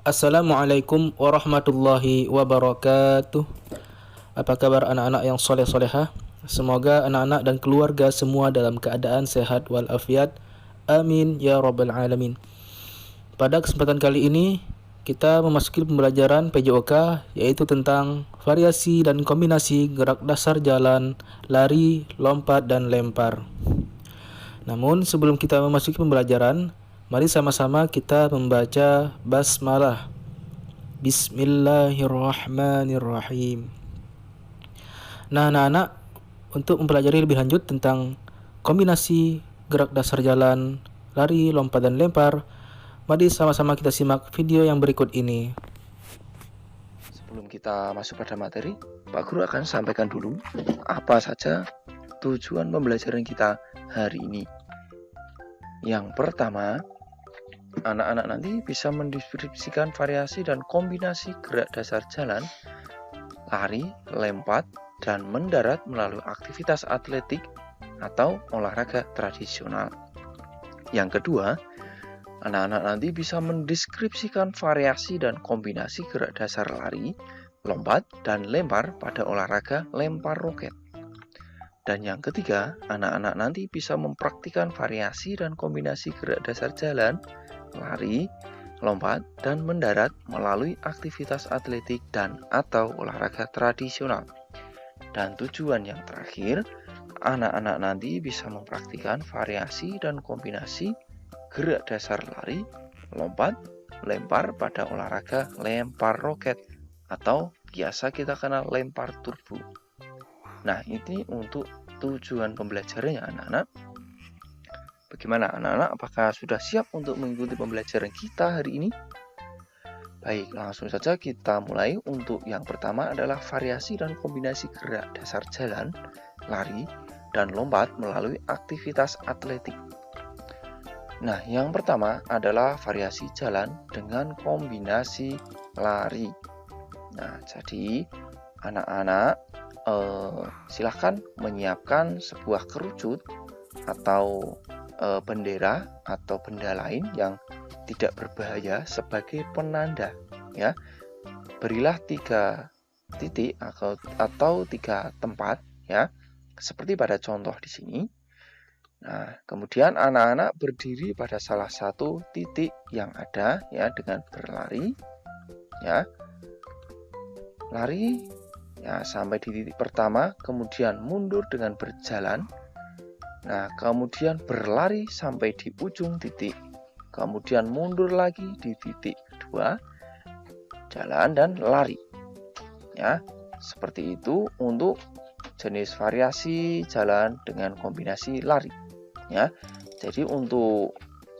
Assalamualaikum warahmatullahi wabarakatuh. Apa kabar anak-anak yang soleh-solehah? Semoga anak-anak dan keluarga semua dalam keadaan sehat walafiat. Amin ya rabbal alamin. Pada kesempatan kali ini kita memasuki pembelajaran PJOK, yaitu tentang variasi dan kombinasi gerak dasar jalan, lari, lompat, dan lempar. Namun sebelum kita memasuki pembelajaran, mari sama-sama kita membaca basmalah. Bismillahirrahmanirrahim. Nah, anak-anak, untuk mempelajari lebih lanjut tentang kombinasi gerak dasar jalan, lari, lompat, dan lempar, mari sama-sama kita simak video yang berikut ini. Sebelum kita masuk pada materi, Pak Guru akan sampaikan dulu apa saja tujuan pembelajaran kita hari ini. Yang pertama, anak-anak nanti bisa mendeskripsikan variasi dan kombinasi gerak dasar jalan, lari, lompat, dan mendarat melalui aktivitas atletik atau olahraga tradisional. Yang kedua, anak-anak nanti bisa mendeskripsikan variasi dan kombinasi gerak dasar lari, lompat, dan lempar pada olahraga lempar roket. Dan yang ketiga, anak-anak nanti bisa mempraktikkan variasi dan kombinasi gerak dasar jalan, lari, lompat, dan mendarat melalui aktivitas atletik dan atau olahraga tradisional. Dan tujuan yang terakhir, anak-anak nanti bisa mempraktikkan variasi dan kombinasi gerak dasar lari, lompat, lempar pada olahraga lempar roket atau biasa kita kenal lempar turbo. Nah, ini untuk tujuan pembelajarannya anak-anak. Bagaimana anak-anak? Apakah sudah siap untuk mengikuti pembelajaran kita hari ini? Baik, langsung saja kita mulai. Untuk yang pertama adalah variasi dan kombinasi gerak dasar jalan, lari, dan lompat melalui aktivitas atletik. Nah, yang pertama adalah variasi jalan dengan kombinasi lari. Nah, jadi anak-anak silahkan menyiapkan sebuah kerucut atau bendera atau benda lain yang tidak berbahaya sebagai penanda, ya. Berilah 3 titik atau 3 tempat, ya, seperti pada contoh di sini. Nah, kemudian anak-anak berdiri pada salah satu titik yang ada, ya, dengan berlari, ya. Lari, ya, sampai di titik pertama, kemudian mundur dengan berjalan. Nah, kemudian berlari sampai di ujung titik. Kemudian mundur lagi di titik kedua, jalan dan lari. Ya, seperti itu untuk jenis variasi jalan dengan kombinasi lari. Ya, jadi untuk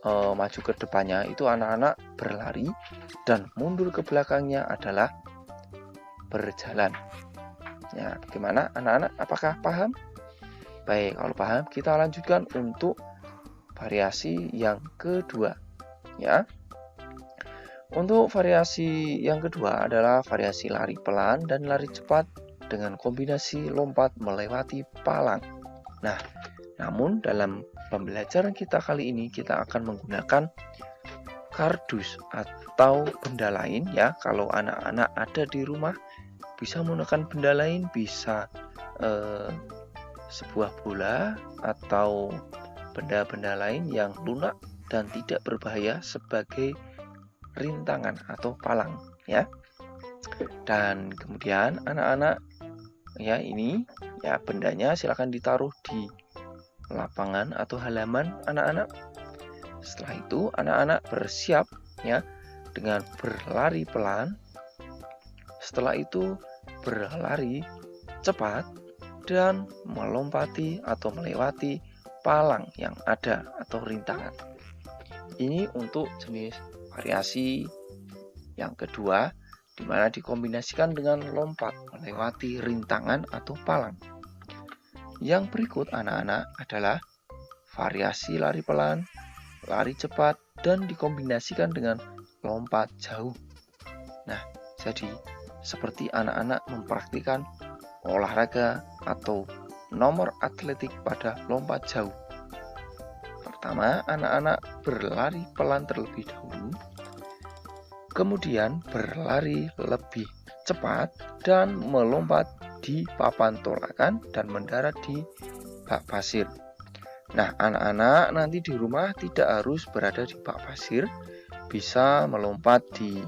maju ke depannya itu anak-anak berlari dan mundur ke belakangnya adalah berjalan. Ya, bagaimana anak-anak? Apakah paham? Baik, kalau paham kita lanjutkan untuk variasi yang kedua, ya. Untuk variasi yang kedua adalah variasi lari pelan dan lari cepat dengan kombinasi lompat melewati palang. Nah, namun dalam pembelajaran kita kali ini kita akan menggunakan kardus atau benda lain, ya. Kalau anak-anak ada di rumah bisa menggunakan benda lain, bisa sebuah bola atau benda-benda lain yang lunak dan tidak berbahaya sebagai rintangan atau palang, ya. Dan kemudian anak-anak, ya, ini, ya, bendanya silakan ditaruh di lapangan atau halaman anak-anak. Setelah itu anak-anak bersiap, ya, dengan berlari pelan. Setelah itu berlari cepat dan melompati atau melewati palang yang ada atau rintangan. Ini untuk jenis variasi yang kedua, di mana dikombinasikan dengan lompat melewati rintangan atau palang. Yang berikut anak-anak adalah variasi lari pelan, lari cepat, dan dikombinasikan dengan lompat jauh. Nah, jadi seperti anak-anak mempraktikkan olahraga atau nomor atletik pada lompat jauh. Pertama, anak-anak berlari pelan terlebih dahulu. kemudian berlari lebih cepat dan melompat di papan tolakan dan mendarat di bak pasir. Nah, anak-anak nanti di rumah tidak harus berada di bak pasir, bisa melompat di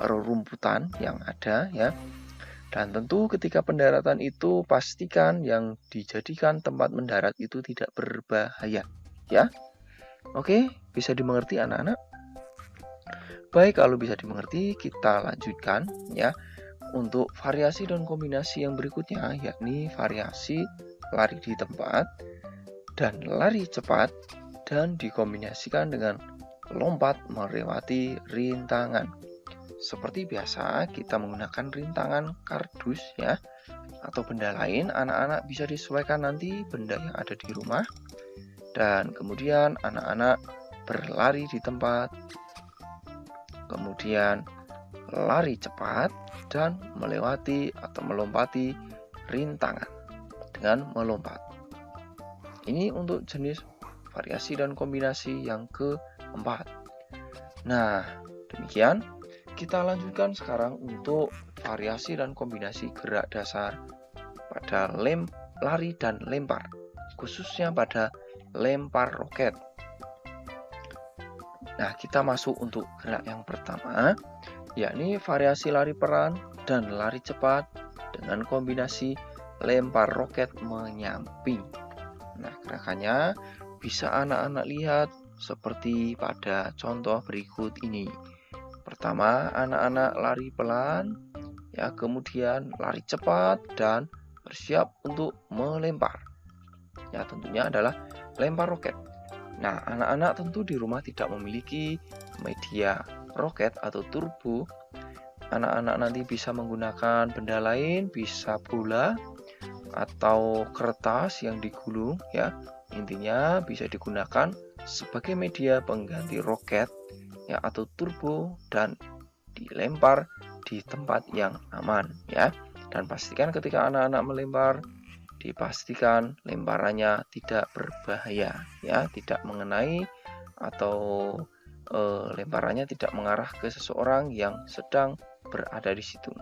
rerumputan yang ada ya. Dan tentu ketika pendaratan itu pastikan yang dijadikan tempat mendarat itu tidak berbahaya ya. Oke, bisa dimengerti anak-anak? Baik, kalau bisa dimengerti kita lanjutkan ya. Untuk variasi dan kombinasi yang berikutnya yakni variasi lari di tempat dan lari cepat dan dikombinasikan dengan lompat melewati rintangan. Seperti biasa kita menggunakan rintangan kardus ya, atau benda lain. Anak-anak bisa disesuaikan nanti benda yang ada di rumah. Dan kemudian anak-anak berlari di tempat, kemudian lari cepat dan melewati atau melompati rintangan dengan melompat. Ini untuk jenis variasi dan kombinasi yang keempat. Nah, demikian. Kita lanjutkan sekarang untuk variasi dan kombinasi gerak dasar pada lari dan lempar, khususnya pada lempar roket. Nah, kita masuk untuk gerak yang pertama, yakni variasi lari pelan dan lari cepat dengan kombinasi lempar roket menyamping. Nah, gerakannya bisa anak-anak lihat seperti pada contoh berikut ini. Pertama, anak-anak lari pelan, ya, kemudian lari cepat dan bersiap untuk melempar. Ya, tentunya adalah lempar roket. Nah, anak-anak tentu di rumah tidak memiliki media roket atau turbo. Anak-anak nanti bisa menggunakan benda lain, bisa bola atau kertas yang digulung, ya. Intinya bisa digunakan sebagai media pengganti roket ya atau turbo dan dilempar di tempat yang aman ya. Dan pastikan ketika anak-anak melempar dipastikan lemparannya tidak berbahaya ya, tidak mengenai atau lemparannya tidak mengarah ke seseorang yang sedang berada di situ.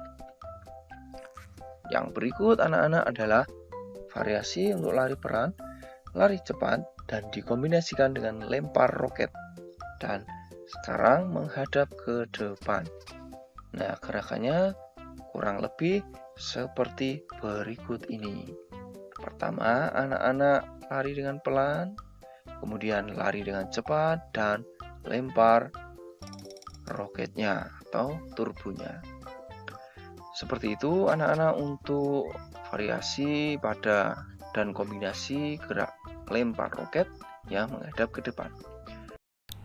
Yang berikut anak-anak adalah variasi untuk lari pelan, lari cepat dan dikombinasikan dengan lempar roket. Dan sekarang menghadap ke depan. Nah, gerakannya kurang lebih seperti berikut ini. Pertama, anak-anak lari dengan pelan, kemudian lari dengan cepat dan lempar roketnya atau turbonya. Seperti itu anak-anak untuk variasi pada dan kombinasi gerak lempar roket yang menghadap ke depan.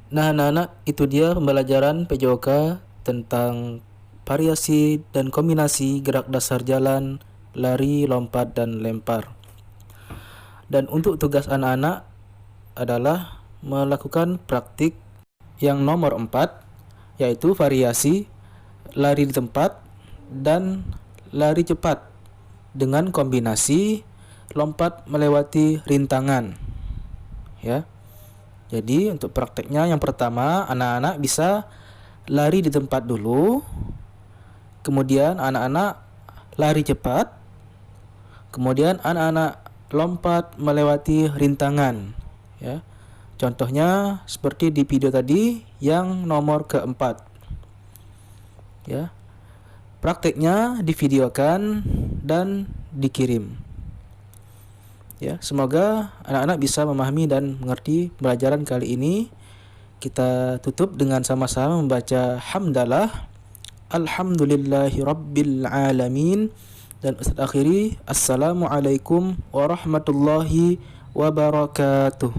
Nah, anak-anak, itu dia pembelajaran PJOK tentang variasi dan kombinasi gerak dasar jalan, lari, lompat, dan lempar. Dan untuk tugas anak-anak adalah melakukan praktik yang nomor 4, yaitu variasi lari di tempat dan lari cepat dengan kombinasi lompat melewati rintangan. Ya. Jadi untuk prakteknya yang pertama, anak-anak bisa lari di tempat dulu, kemudian anak-anak lari cepat, kemudian anak-anak lompat melewati rintangan ya. Contohnya seperti di video tadi yang nomor keempat ya. Prakteknya divideokan dan dikirim ya. Semoga anak-anak bisa memahami dan mengerti pelajaran kali ini. Kita tutup dengan sama-sama membaca hamdalah alhamdulillahi rabbil alamin, dan Ustaz akhiri assalamualaikum warahmatullahi wabarakatuh.